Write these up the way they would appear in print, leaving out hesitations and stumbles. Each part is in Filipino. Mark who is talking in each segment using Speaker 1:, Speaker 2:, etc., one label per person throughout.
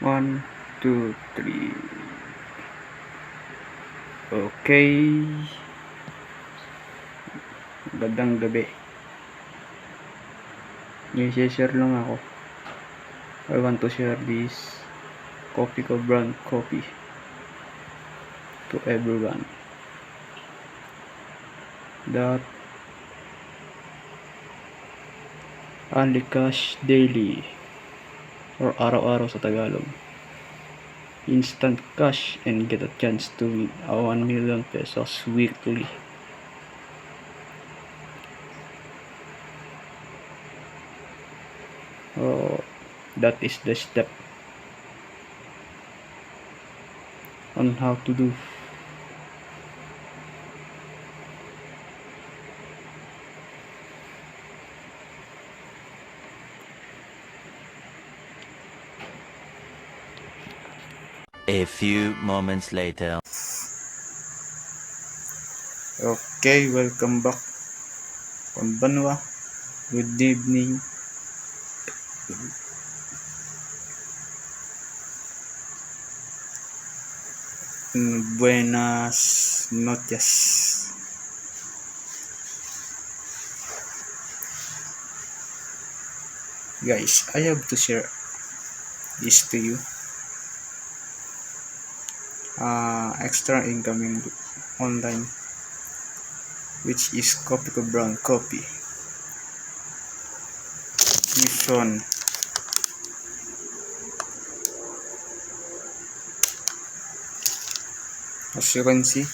Speaker 1: One, two, three. Okay. Magandang gabi. I-share lang ako. I want to share this Kopiko brand coffee to everyone. That only cash daily or araw-araw sa Tagalog. Instant cash and get a chance to win a 1 million pesos weekly. Oh, that is the step on how to do.
Speaker 2: A few moments later.
Speaker 1: Okay, welcome back. Konbanwa. Good evening. Buenas noches. Guys, I have to share this to you. Extra incoming online, which is Kopiko brand coffee. Mission. As you can see,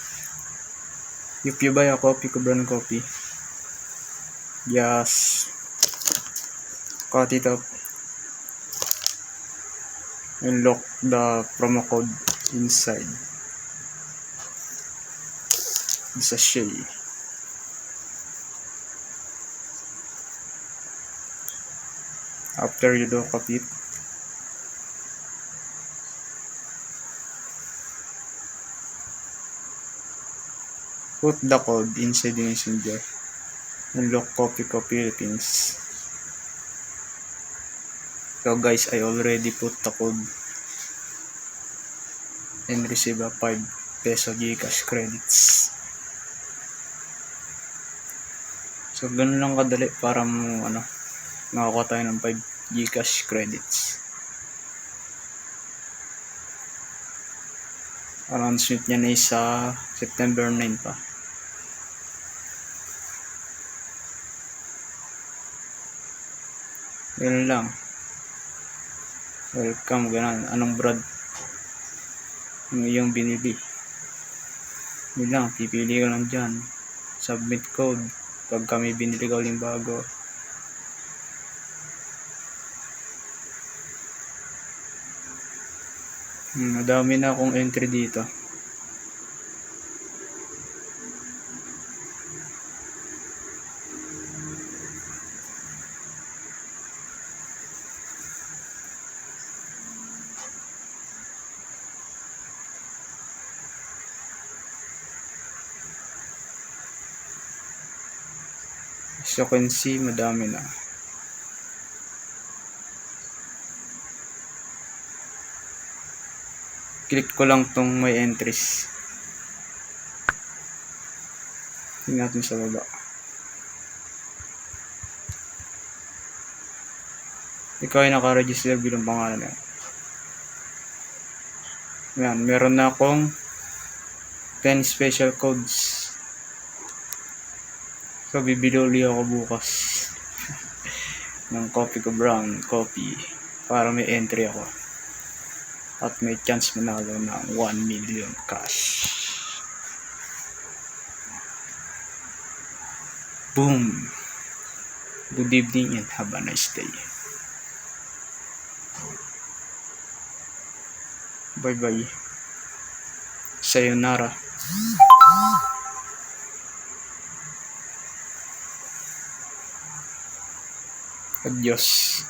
Speaker 1: if you buy a Kopiko brand coffee, just cut it up and lock the promo code inside the sachet. After you lock up it, put the code inside the messenger and lock Kopiko Philippines. So guys, I already put the code and receive a 5 peso GCash credits. So ganun lang kadali para mo makakuha tayo ng 5 GCash credits. Announcement niya na sa September 9 pa. Yun lang. Welcome, ganun. Anong brand yung iyong binili? Yun lang, pipili ka lang dyan. Submit code pag kami binili ka uling bago. Madami na akong entry dito. As you can see, madami na. Click ko lang tong may entries. Tingnan natin sa baba. Ikaw ay naka-register bilang pangalan na. Yan, meron na akong 10 special codes. So, bibili ulit ako bukas ng Kopiko brand coffee para may entry ako at may chance manalo ng 1 million cash. Boom! Good evening and have a nice day. Bye bye. Sayonara. Adios.